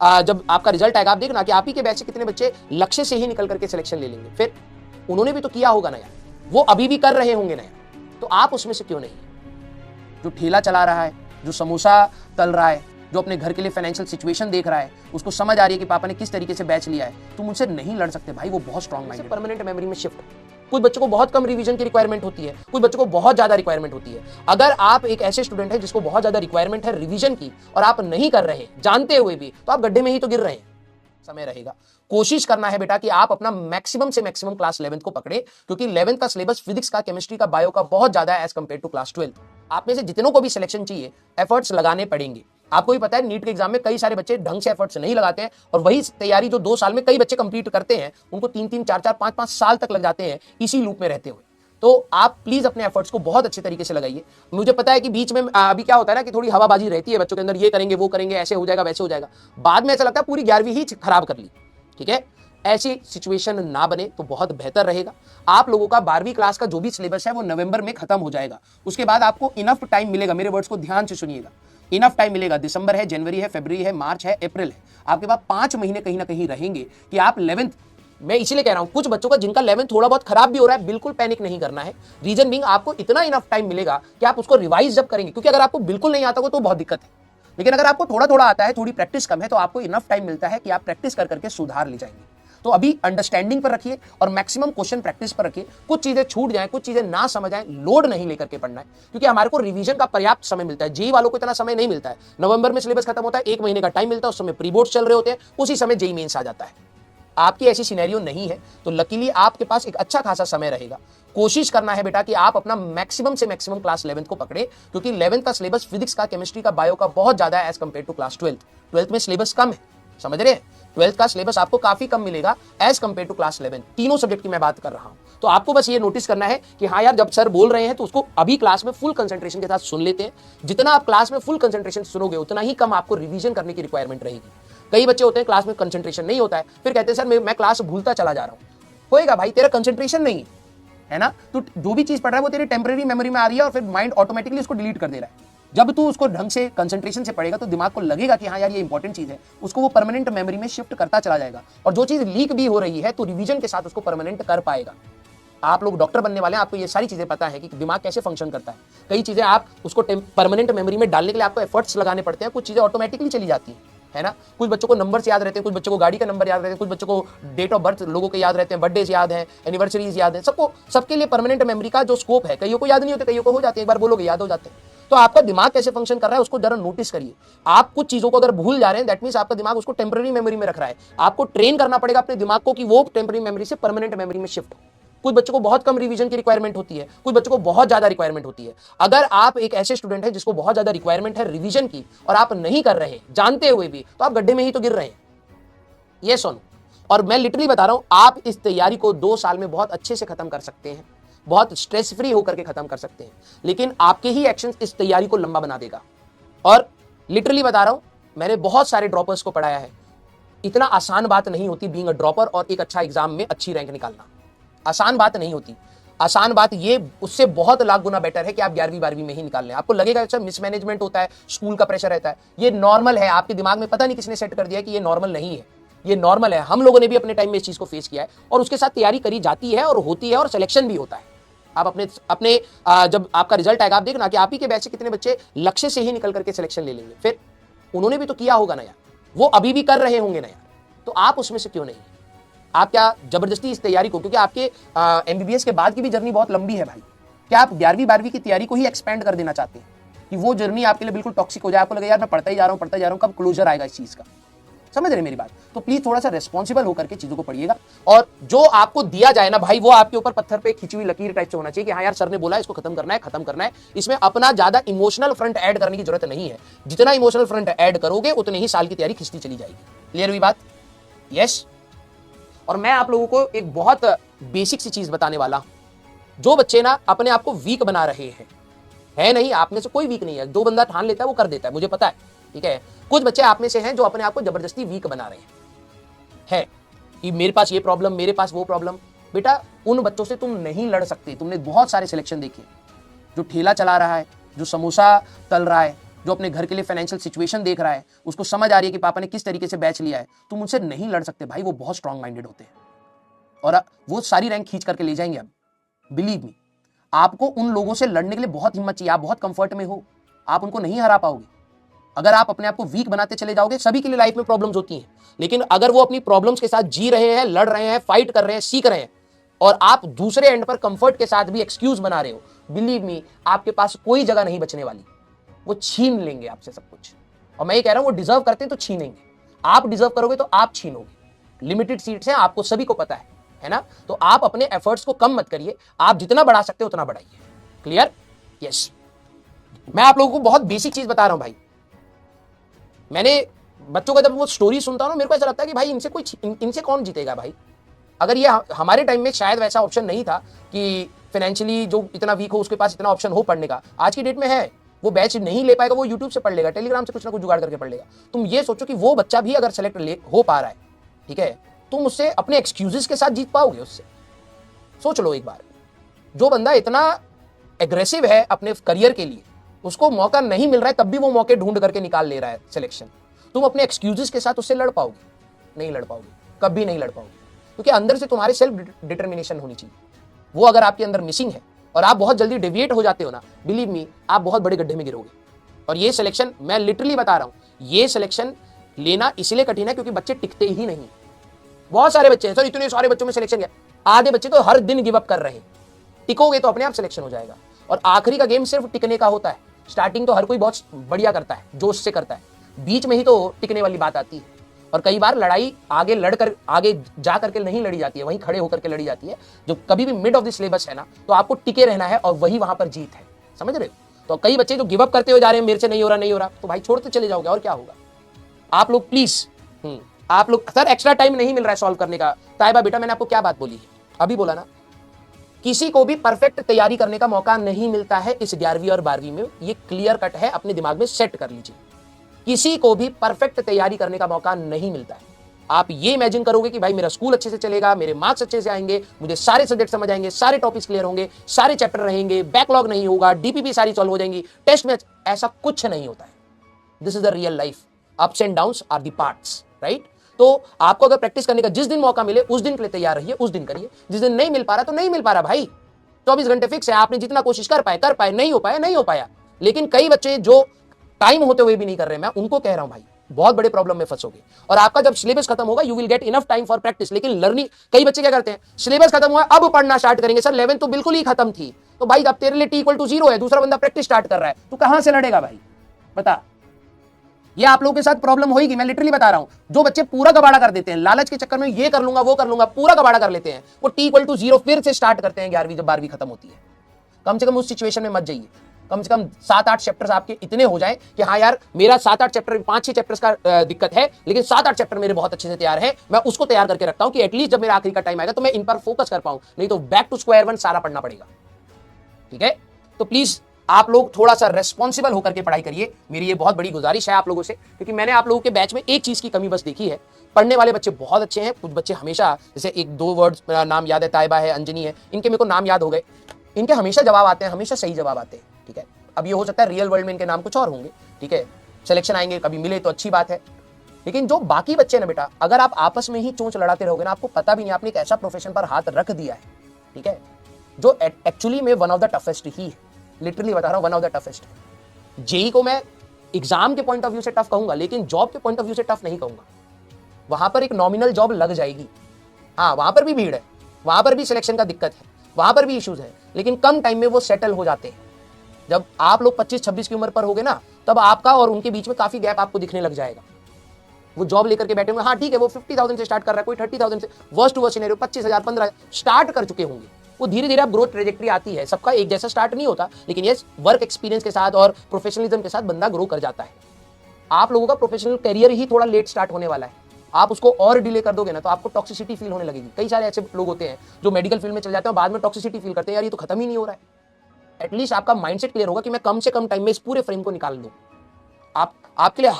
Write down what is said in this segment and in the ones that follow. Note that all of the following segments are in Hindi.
जब आपका रिजल्ट आएगा आप देखना कि आप ही के बैच से कितने बच्चे लक्ष्य से ही निकल करके सिलेक्शन ले लेंगे। फिर उन्होंने भी तो किया होगा ना यार, वो अभी भी कर रहे होंगे ना यार, तो आप उसमें से क्यों नहीं? जो ठेला चला रहा है, जो समोसा तल रहा है, जो अपने घर के लिए फाइनेंशियल सिचुएशन देख रहा है, उसको समझ आ रही है कि पापा ने किस तरीके से बैच लिया है, तुम उनसे नहीं लड़ सकते भाई। वो बहुत स्ट्रॉन्ग माइंड है। परमानेंट मेमोरी में शिफ्ट, कुछ बच्चों को बहुत कम रिवीजन की रिक्वायरमेंट होती है, कुछ बच्चों को बहुत ज्यादा रिक्वायरमेंट होती है। अगर आप एक ऐसे स्टूडेंट है जिसको बहुत ज्यादा रिक्वायरमेंट है रिवीजन की और आप नहीं कर रहे जानते हुए भी, तो आप गड्ढे में ही तो गिर रहे हैं। समय रहेगा, कोशिश करना है बेटा कि आप अपना मैक्सिमम से मैक्सिमम क्लास 11th को पकड़े, क्योंकि 11th का सिलेबस फिजिक्स का, केमिस्ट्री का, बायो का बहुत ज्यादा है as compare to class 12th। आप में से जितनों को भी सिलेक्शन चाहिए, एफर्ट्स लगाने पड़ेंगे। आपको भी पता है नीट के एग्जाम में कई सारे बच्चे ढंग से एफर्ट्स नहीं लगाते हैं, और वही तैयारी जो 2 साल में कई बच्चे कंप्लीट करते हैं, उनको 3-3, 4-4, 5-5 साल तक लग जाते हैं इसी लूप में रहते हुए। तो आप प्लीज अपने एफर्ट्स को बहुत अच्छे तरीके से लगाइए। मुझे पता है कि बीच में अभी क्या होता है ना कि थोड़ी हवाबाजी रहती है बच्चों के अंदर, ये करेंगे वो करेंगे, ऐसे हो जाएगा वैसे हो जाएगा, बाद में ऐसा लगता है पूरी 11वीं ही खराब कर ली। ठीक है, ऐसी सिचुएशन ना बने तो बहुत बेहतर रहेगा। आप लोगों का 12वीं क्लास का जो भी सिलेबस है वो नवंबर में खत्म हो जाएगा। उसके बाद आपको इनफ टाइम मिलेगा, मेरे वर्ड्स को ध्यान से सुनिएगा, इनफ टाइम मिलेगा। दिसंबर है, जनवरी है, फरवरी है, मार्च है, अप्रैल है, आपके पास 5 महीने कहीं ना कहीं रहेंगे कि आप 11th, मैं इसीलिए कह रहा हूं कुछ बच्चों का जिनका 11th थोड़ा बहुत खराब भी हो रहा है, बिल्कुल पैनिक नहीं करना है। रीजन बीइंग आपको इतना इनफ टाइम मिलेगा कि आप उसको रिवाइज जब करेंगे, क्योंकि अगर आपको बिल्कुल नहीं आता हो तो बहुत दिक्कत है, लेकिन अगर आपको थोड़ा थोड़ा आता है, थोड़ी प्रैक्टिस कम है, तो आपको इनफ टाइम मिलता है कि आप प्रैक्टिस कर करके सुधार ले जाएंगे। तो अभी अंडरस्टैंडिंग पर रखिए और मैक्सिमम क्वेश्चन प्रैक्टिस पर रखिए। कुछ चीजें छूट जाएं, कुछ चीजें ना समझ आए, लोड नहीं लेकर के पढ़ना है, क्योंकि हमारे को रिवीजन का पर्याप्त समय मिलता है। जेई वालों को इतना समय नहीं मिलता है। नवंबर में सिलेबस खत्म होता है, 1 महीने का टाइम मिलता है, उस समय प्री बोर्ड्स चल रहे होते हैं, उसी समय जेई मेंस आ जाता है। आपकी ऐसी सिनेरियो नहीं है, तो लकीली आपके पास एक अच्छा खासा समय रहेगा। कोशिश करना है बेटा कि आप अपना मैक्सिमम से मैक्सिमम क्लास 11th को पकड़े, क्योंकि 11th का सिलेबस फिजिक्स का, केमिस्ट्री का, बायो का बहुत ज्यादा है as compare to class 12th। 12th में सिलेबस कम है, समझ रहे हैं? 12th का सिलेबस आपको काफी कम मिलेगा एज कंपेयर टू क्लास 11। तीनों सब्जेक्ट की मैं बात कर रहा हूं। तो आपको बस ये नोटिस करना है कि हाँ यार, जब सर बोल रहे हैं तो उसको अभी क्लास में फुल कंसंट्रेशन के साथ सुन लेते हैं। जितना आप क्लास में फुल कंसंट्रेशन सुनोगे, उतना ही कम आपको रिवीजन करने की रिक्वायरमेंट रहेगी। कई बच्चे होते हैं क्लास में कंसंट्रेशन नहीं होता है, फिर कहते हैं सर मैं क्लास भूलता चला जा रहा हूं। होएगा भाई, तेरा कंसंट्रेशन नहीं है ना, तो जो भी चीज पढ़ रहा है वो तेरी टेम्पररी मेमोरी में आ रही है और फिर माइंड ऑटोमेटिकली उसको डिलीट कर दे रहा है। जब तू उसको ढंग से कंसंट्रेशन से पढ़ेगा तो दिमाग को लगेगा कि हाँ यार ये इंपॉर्टेंट चीज है, उसको वो परमानेंट मेमोरी में शिफ्ट करता चला जाएगा। और जो चीज लीक भी हो रही है तो रिवीजन के साथ उसको परमानेंट कर पाएगा। आप लोग डॉक्टर बनने वाले हैं, आपको ये सारी चीजें पता है कि दिमाग कैसे फंक्शन करता है। कई चीजें आप उसको परमानेंट मेमोरी में डालने के लिए आपको एफर्ट्स लगाने पड़ते हैं, कुछ चीजें ऑटोमेटिकली चली जाती है ना। कुछ बच्चों को नंबर्स याद रहते हैं, कुछ बच्चों को गाड़ी का नंबर याद रहते हैं, कुछ बच्चों को डेट ऑफ बर्थ लोगों के याद रहते हैं, बर्थडेज याद है, एनिवर्सरीज याद है। सबको, सबके लिए परमानेंट मेमोरी का जो स्कोप है, कईयों को याद नहीं होते, कईयों को हो जाते हैं, एक बार बोलोगे याद हो जाते हैं। तो आपका दिमाग कैसे फंक्शन कर रहा है उसको जरा नोटिस करिए। आप कुछ चीजों को अगर भूल जा रहे हैं, दैट मींस आपका दिमाग उसको टेम्पररी मेमोरी में रख रहा है। आपको ट्रेन करना पड़ेगा अपने दिमाग को कि वो टेम्पररी मेमोरी से परमानेंट मेमोरी में शिफ्ट हो। कुछ बच्चों को बहुत कम रिवीजन की रिक्वायरमेंट होती है, कुछ बच्चों को बहुत ज्यादा रिक्वायरमेंट होती है। अगर आप एक ऐसे स्टूडेंट है जिसको बहुत ज्यादा रिक्वायरमेंट है रिवीजन की और आप नहीं कर रहे जानते हुए भी, तो आप गड्ढे में ही तो गिर रहे हैं। ये सुनो, और मैं लिटरली बता रहा हूं, आप इस तैयारी को 2 साल में बहुत अच्छे से खत्म कर सकते हैं, बहुत स्ट्रेस फ्री होकर के खत्म कर सकते हैं, लेकिन आपके ही एक्शन इस तैयारी को लंबा बना देगा। और लिटरली बता रहा हूं, मैंने बहुत सारे ड्रॉपर्स को पढ़ाया है। इतना आसान बात नहीं होती बीइंग अ ड्रॉपर और एक अच्छा एग्जाम में अच्छी रैंक निकालना। आसान बात नहीं होती। आसान बात ये उससे बहुत लाख गुना बेटर है कि आप 11वीं 12वीं में ही निकाल लें। आपको लगेगा अच्छा मिसमैनेजमेंट होता है, स्कूल का प्रेशर रहता है, ये नॉर्मल है। आपके दिमाग में पता नहीं किसने सेट कर दिया कि ये नॉर्मल नहीं है, ये नॉर्मल है। हम लोगों ने भी अपने टाइम में इस चीज को फेस किया है और उसके साथ तैयारी करी जाती है और होती है और सिलेक्शन भी होता है। आप अपने जब आपका रिजल्ट आएगा आप देखना कि आप ही के बैच से कितने बच्चे लक्ष्य से ही निकल करके सिलेक्शन ले लेंगे। फिर उन्होंने भी तो किया होगा ना यार, वो अभी भी कर रहे होंगे ना यार, तो आप उसमें से क्यों नहीं? आप क्या जबरदस्ती इस तैयारी को, क्योंकि आपके एमबीबीएस के बाद की भी जर्नी बहुत लंबी है भाई, क्या आप 11वीं 12वीं की तैयारी को ही एक्सपेंड कर देना चाहते हैं कि वो जर्नी आपके लिए बिल्कुल टॉक्सिक हो जाए, आपको लगे यार मैं पढ़ता ही जा रहा हूं, कब क्लोजर आएगा इस चीज का? समझ रहे मेरी बात? तो प्लीज थोड़ा सा रेस्पॉन्सिबल होकर के चीजों को पढ़िएगा, और जो आपको दिया जाए ना भाई, वो आपके ऊपर पत्थर पे खिंची हुई लकीर टाइप से होना चाहिए कि हाँ यार सर ने बोला इसको खत्म करना है। इसमें अपना ज्यादा इमोशनल फ्रंट ऐड करने की जरूरत नहीं है। जितना इमोशनल फ्रंट ऐड करोगे उतने ही साल की तैयारी खिंचती चली जाएगी। क्लियर हुई बात? यस। और मैं आप लोगों को एक बहुत बेसिक सी चीज बताने वाला हूं। जो बच्चे ना अपने आप को वीक बना रहे हैं, है नहीं, आप में से कोई वीक नहीं है, जो बंदा ठान लेता है वो कर देता है, मुझे पता है, ठीक है। कुछ बच्चे आप में से हैं जो अपने आप को जबरदस्ती वीक बना रहे हैं कि मेरे पास ये प्रॉब्लम, मेरे पास वो प्रॉब्लम। बेटा उन बच्चों से तुम नहीं लड़ सकते। तुमने बहुत सारे सिलेक्शन देखे, जो ठेला चला रहा है, जो समोसा तल रहा है, जो अपने घर के लिए फाइनेंशियल सिचुएशन देख रहा है, उसको समझ आ रही है कि पापा ने किस तरीके से बैच लिया है, तुम उनसे नहीं लड़ सकते भाई। वो बहुत स्ट्रांग माइंडेड होते हैं और वो सारी रैंक खींच करके ले जाएंगे। अब बिलीव मी, आपको उन लोगों से लड़ने के लिए बहुत हिम्मत चाहिए। आप बहुत कंफर्ट में हो, आप उनको नहीं हरा पाओगे। अगर आप अपने आप को वीक बनाते चले जाओगे, सभी के लिए लाइफ में प्रॉब्लम्स होती हैं, लेकिन अगर वो अपनी प्रॉब्लम्स के साथ जी रहे हैं, लड़ रहे हैं, फाइट कर रहे हैं, सीख रहे हैं, और आप दूसरे एंड पर कंफर्ट के साथ भी एक्सक्यूज बना रहे हो, बिलीव मी, आपके पास कोई जगह नहीं बचने वाली। वो छीन लेंगे आपसे सब कुछ। और मैं ये कह रहा हूं, वो डिजर्व करते हैं तो छीनेंगे। आप डिजर्व करोगे तो आप छीनोगे। लिमिटेड सीट्स हैं, आपको सभी को पता है ना। तो आप अपने एफर्ट्स को कम मत करिए, आप जितना बढ़ा सकते हो उतना बढ़ाइए। क्लियर? यस। मैं आप लोगों को बहुत बेसिक चीज बता रहा हूं भाई। मैंने बच्चों का जब वो स्टोरी सुनता हूं ना, मेरे को ऐसा लगता है कि भाई इनसे कौन जीतेगा भाई। अगर ये हमारे टाइम में शायद वैसा ऑप्शन नहीं था कि फाइनेंशियली जो इतना वीक हो उसके पास इतना ऑप्शन हो पढ़ने का, आज की डेट में है। वो बैच नहीं ले पाएगा, वो यूट्यूब से पढ़ लेगा, टेलीग्राम से कुछ ना कुछ जुगाड़ करके पढ़ लेगा। तुम ये सोचो कि वो बच्चा भी अगर सेलेक्ट हो पा रहा है, ठीक है, तुम उससे अपने एक्सक्यूजेस के साथ जीत पाओगे उससे? सोच लो एक बार। जो बंदा इतना एग्रेसिव है अपने करियर के लिए, उसको मौका नहीं मिल रहा है, तब भी वो मौके ढूंढ करके निकाल ले रहा है सिलेक्शन। तुम अपने एक्सक्यूजेस के साथ उससे लड़ पाओगे? नहीं लड़ पाओगे, कभी नहीं लड़ पाओगे, क्योंकि अंदर से तुम्हारे सेल्फ डिटर्मिनेशन होनी चाहिए। वो अगर आपके अंदर मिसिंग है और आप बहुत जल्दी डेविएट हो जाते हो ना, बिलीव मी, आप बहुत बड़े गड्ढे में गिरोगे। और ये सिलेक्शन, मैं लिटरली बता रहा हूं, ये सिलेक्शन लेना इसलिए कठिन है क्योंकि बच्चे टिकते ही नहीं। बहुत सारे बच्चे हैं सर, इतने सारे बच्चों में सिलेक्शन गया। आधे बच्चे तो हर दिन गिव अप कर रहे हैं। टिकोगे तो अपने आप सिलेक्शन हो जाएगा। और आखिरी का गेम सिर्फ टिकने का होता है। स्टार्टिंग तो हर कोई बहुत बढ़िया करता है, जोश से करता है, बीच में ही तो टिकने वाली बात आती है। और कई बार लड़ाई आगे जा करके नहीं लड़ी जाती है, वहीं खड़े होकर के लड़ी जाती है। जो कभी भी मिड ऑफ द सिलेबस है ना, तो आपको टिके रहना है और वही वहां पर जीत है। समझ रहे हो? तो कई बच्चे जो गिव अप करते हुए जा रहे हैं, मेरे से नहीं हो रहा, तो भाई छोड़ते चले जाओगे और क्या होगा। आप लोग प्लीज, आप लोग, सर एक्स्ट्रा टाइम नहीं मिल रहा है सॉल्व करने का। ताइबा बेटा, मैंने आपको क्या बात बोली है? अभी बोला ना, किसी को भी परफेक्ट तैयारी करने का मौका नहीं मिलता है इस 11वीं और 12वीं में। ये क्लियर कट है, अपने दिमाग में सेट कर लीजिए। किसी को भी परफेक्ट तैयारी करने का मौका नहीं मिलता है। आप ये इमेजिन करोगे कि भाई मेरा स्कूल अच्छे से चलेगा, मेरे मार्क्स अच्छे से आएंगे, मुझे सारे सब्जेक्ट समझ आएंगे, सारे टॉपिक्स क्लियर होंगे, सारे चैप्टर रहेंगे, बैकलॉग नहीं होगा, डीपीपी सारी सॉल्व हो जाएंगी, टेस्ट में, ऐसा कुछ नहीं होता है। This is the real life. Ups and downs are the parts, right? तो आपको अगर प्रैक्टिस करने का जिस दिन मौका मिले उस दिन के लिए तैयार रहिए, उस दिन करिए। जिस दिन नहीं मिल पा रहा तो नहीं मिल पा रहा भाई। 24 घंटे फिक्स है, आपने जितना कोशिश कर पाए, नहीं हो पाया। लेकिन कई बच्चे जो टाइम होते हुए भी नहीं कर रहे, मैं उनको कह रहा हूं भाई, बहुत बड़े प्रॉब्लम में फंसोगे। और आपका जब सिलेबस खत्म होगा, you will get enough time for practice. लेकिन लर्निंग, कई बच्चे क्या करते हैं, सिलेबस खत्म हुआ अब पढ़ना स्टार्ट करेंगे। सर 11 तो बिल्कुल ही खत्म थी, तो भाई अब तेरे लिए T=0 है, दूसरा बंदा प्रैक्टिस स्टार्ट कर रहा है, तू कहां से लड़ेगा भाई? बता। ये आप लोगों के साथ प्रॉब्लम होगी, मैं लिटरली बता रहा हूं। जो बच्चे पूरा गबाड़ा कर देते हैं, लालच के चक्कर में ये कर लूंगा वो कर लूंगा, पूरा गबाड़ा कर लेते हैं, वो T=0 फिर से स्टार्ट करते हैं 11वीं जब 12वीं खत्म होती है। कम से कम उस सिचुएशन में मत जाइए। कम से कम 7-8 चैप्टर्स आपके इतने हो जाए कि हाँ यार, मेरा 7-8 चैप्टर, 5-6 चैप्टर्स का दिक्कत है, लेकिन 7-8 चैप्टर मेरे बहुत अच्छे से तैयार हैं। मैं उसको तैयार करके रखता हूं कि एटलीस्ट जब मेरा आखिरी का टाइम आएगा तो मैं इन पर फोकस कर पाऊं, नहीं तो बैक टू स्क्वायर वन सारा पढ़ना पड़ेगा। ठीक है? तो प्लीज आप लोग थोड़ा सा रेस्पॉन्सिबल होकर के पढ़ाई करिए, मेरी ये बहुत बड़ी गुजारिश है आप लोगों से। क्योंकि मैंने आप लोगों के बैच में एक चीज की कमी बस देखी है, पढ़ने वाले बच्चे बहुत अच्छे हैं, कुछ बच्चे हमेशा, जैसे 1-2 वर्ड्स, मेरा नाम याद है, ताइबा है, अंजनी है, इनके मेरे को नाम याद हो गए, इनके हमेशा जवाब आते हैं, हमेशा सही जवाब आते हैं। ठीक है? अब ये हो सकता है रियल वर्ल्ड में इनके नाम कुछ और होंगे, ठीक है, सिलेक्शन आएंगे, कभी मिले तो अच्छी बात है। लेकिन जो बाकी बच्चे ना बेटा, अगर आप आपस में ही चोंच लड़ाते रहोगे ना, आपको पता भी नहीं आपने एक ऐसा प्रोफेशन पर हाथ रख दिया है, ठीक है, जो एक्चुअली में वन ऑफ द टफेस्ट ही है। लिटरली बता रहा हूं, वन ऑफ द टफेस्ट है। जेई को मैं एग्जाम के पॉइंट ऑफ व्यू से टफ कहूंगा, लेकिन जॉब के पॉइंट ऑफ व्यू से टफ नहीं कहूंगा। वहां पर एक नॉमिनल जॉब लग जाएगी, हाँ, वहां पर भी भीड़ है, वहां पर भी सिलेक्शन का दिक्कत है, वहां पर भी इश्यूज है, लेकिन कम टाइम में वो सेटल हो जाते हैं। जब आप लोग 25-26 की उम्र पर होगे ना, तब आपका और उनके बीच में काफी गैप आपको दिखने लग जाएगा। वो जॉब लेकर के बैठे होंगे, हाँ ठीक है, वो 50,000 से स्टार्ट कर रहा है, कोई 30,000 से, worst to worst scenario 25,000, 15,000 start कर चुके होंगे। वो धीरे धीरे आप ग्रोथ ट्रेजेक्टरी आती है, सबका एक जैसा स्टार्ट नहीं होता, लेकिन ये वर्क एक्सपीरियंस के साथ और प्रोफेशनलिज्म के साथ बंदा ग्रो कर जाता है। आप लोगों का प्रोफेशनल करियर ही थोड़ा लेट स्टार्ट होने वाला है। आप उसको और डिले कर दोगे ना, तो आपको टॉक्सिसिटी फील होने लगेगी। कई सारे ऐसे लोग होते हैं जो मेडिकल फील्ड में चल जाते हैं, बाद में टॉक्सिसिटी फील करते हैं, यार ये तो खत्म ही नहीं हो रहा है। एटलीस्ट आपका माइंडसेट क्लियर होगा कि मैं कम से कम टाइम में इस पूरे फ्रेम को निकाल दूं। आपके लिए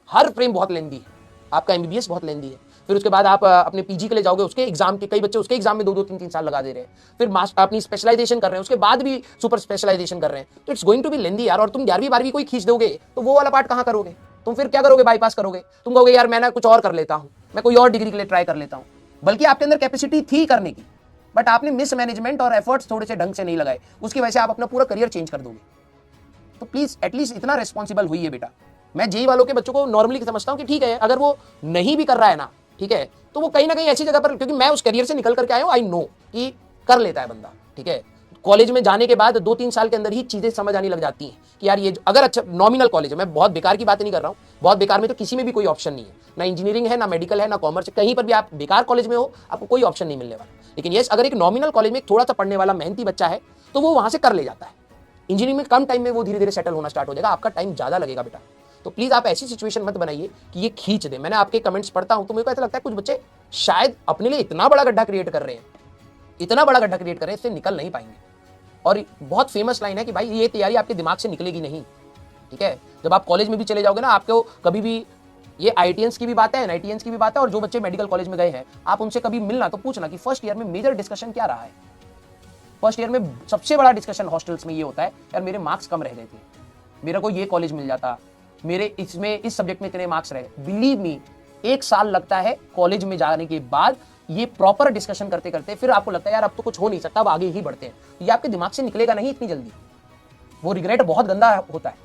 हर फ्रेम बहुत लेंदी है, आपका एमबीबीएस बहुत लेंदी है, फिर उसके बाद आप अपने पीजी के लिए जाओगे, उसके एग्जाम के कई बच्चे उसके एग्जाम में 2-2 3-3 साल लगा दे रहे हैं, फिर मास्टर अपनी स्पेशलाइजेशन कर रहे हैं, उसके बाद भी सुपर स्पेशलाइजेशन कर रहे हैं, तो इट्स गोइंग टू बी लेंदी यार। और तुम 11वीं 12वीं कोई खींच दोगे तो वो वाला पार्ट कहां करोगे तुम? फिर क्या करोगे? बाईपास करोगे। तुम कहोगे यार मैं ना कुछ और कर लेता हूं, मैं कोई और डिग्री के लिए ट्राई कर लेता हूं, बल्कि आपके अंदर कैपेसिटी थी करने की, बट आपने मिसमैनेजमेंट और एफर्ट्स थोड़े से ढंग से नहीं लगाए, उसकी वजह से आप अपना पूरा करियर चेंज कर दोगे। तो प्लीज एटलीस्ट इतना रेस्पॉन्सिबल हुई है बेटा। मैं जेई वालों के बच्चों को नॉर्मली समझता हूं कि ठीक है, अगर वो नहीं भी कर रहा है ना, ठीक है, तो वो कहीं ना कहीं ऐसी जगह पर, क्योंकि मैं उस करियर से निकल करके आया हूं, आई नो कि कर लेता है बंदा, ठीक है। कॉलेज में जाने के बाद 2-3 साल के अंदर ही चीजें समझ आने लग जाती हैं कि यार ये अगर अच्छा नॉमिनल कॉलेज है, मैं बहुत बेकार की बात नहीं कर रहा हूं, बहुत बेकार में तो किसी में भी कोई ऑप्शन नहीं है, ना इंजीनियरिंग है, ना मेडिकल है, ना कॉमर्स, कहीं पर भी आप बेकार कॉलेज में हो आपको कोई ऑप्शन नहीं मिलने वाला। लेकिन यस, अगर एक नॉमिनल कॉलेज में थोड़ा सा पढ़ने वाला मेहनती बच्चा है तो वो वहां से कर ले जाता है। इंजीनियरिंग में कम टाइम में वो धीरे धीरे सेटल होना स्टार्ट हो जाएगा, आपका टाइम ज्यादा लगेगा बेटा। तो प्लीज आप ऐसी सिचुएशन मत बनाइए कि ये खींच दे। मैंने आपके कमेंट्स पढ़ता हूं तो मेरे को ऐसा लगता है कुछ बच्चे शायद अपने लिए इतना बड़ा गड्ढा क्रिएट कर रहे हैं, इतना बड़ा गड्ढा क्रिएट कर रहे हैं, इससे निकल नहीं पाएंगे। और बहुत फेमस लाइन है कि भाई ये तैयारी आपके दिमाग से निकलेगी नहीं, ठीक है। जब आप कॉलेज में भी चले जाओगे ना, आपको कभी भी, ये आईटीएंस की भी बात है, एनआईटीएंस की भी बात है, और जो बच्चे मेडिकल कॉलेज में गए हैं आप उनसे कभी मिलना तो पूछना कि फर्स्ट ईयर में मेजर डिस्कशन क्या रहा है। फर्स्ट ईयर में सबसे बड़ा डिस्कशन हॉस्टल्स में ये होता है, यार मेरे मार्क्स कम रह गए थे, मेरे को ये कॉलेज मिल जाता, मेरे इसमें इस सब्जेक्ट में इतने मार्क्स रह गए। बिलीव मी, 1 साल लगता है कॉलेज में जाने के बाद ये प्रॉपर डिस्कशन करते करते, फिर आपको लगता है यार अब तो कुछ हो नहीं सकता, अब आगे ही बढ़ते हैं। ये आपके दिमाग से निकलेगा नहीं इतनी जल्दी। वो रिग्रेट बहुत गंदा होता है,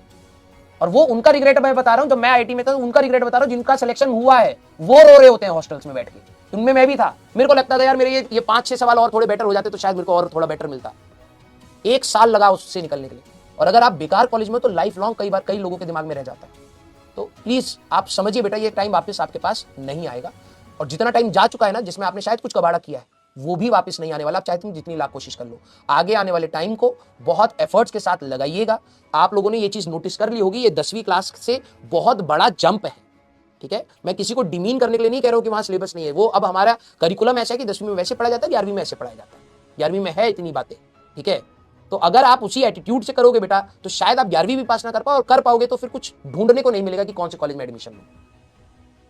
और वो उनका रिग्रेट मैं बता रहा हूं, जब मैं आईटी में था उनका रिग्रेट बता रहा हूं जिनका सिलेक्शन हुआ है, वो रो रहे होते हैं हॉस्टल्स में बैठ के। उनमें मैं भी था, मेरे को लगता था यार मेरे ये 5-6 सवाल और थोड़े बेटर हो जाते तो शायद मेरे को और थोड़ा बेटर मिलता। 1 साल लगा उससे निकलने के लिए। और अगर आप बेकार कॉलेज में तो लाइफ लॉन्ग कई बार कई लोगों के दिमाग में रह जाता है। तो प्लीज आप समझिए बेटा, ये टाइम वापस आपके पास नहीं आएगा, और जितना टाइम जा चुका है ना, जिसमें आपने शायद कुछ कबाड़ा किया है, वो भी वापस नहीं आने वाला। आप चाहे तुम जितनी लाख कोशिश कर लो, आगे आने वाले टाइम को बहुत एफर्ट्स के साथ लगाइएगा। आप लोगों ने ये चीज नोटिस कर ली होगी, ये 10वीं क्लास से बहुत बड़ा जंप है, ठीक है। मैं किसी को डिमीन करने के लिए नहीं कह रहा हूं कि वहां सिलेबस नहीं है, वो अब हमारा करिकुलम ऐसा है कि 10वीं में वैसे पढ़ा जाता है, 11वीं में ऐसे पढ़ाया जाता है, 11वीं में है इतनी बातें, ठीक है। तो अगर आप उसी एटीट्यूड से करोगे बेटा, तो शायद आप 11वीं भी पास ना कर पाओ, और कर पाओगे तो फिर कुछ ढूंढने को नहीं मिलेगा कि कौन से कॉलेज में एडमिशन लो।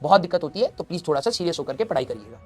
बहुत दिक्कत होती है, तो प्लीज थोड़ा सा सीरियस होकर के पढ़ाई करिएगा।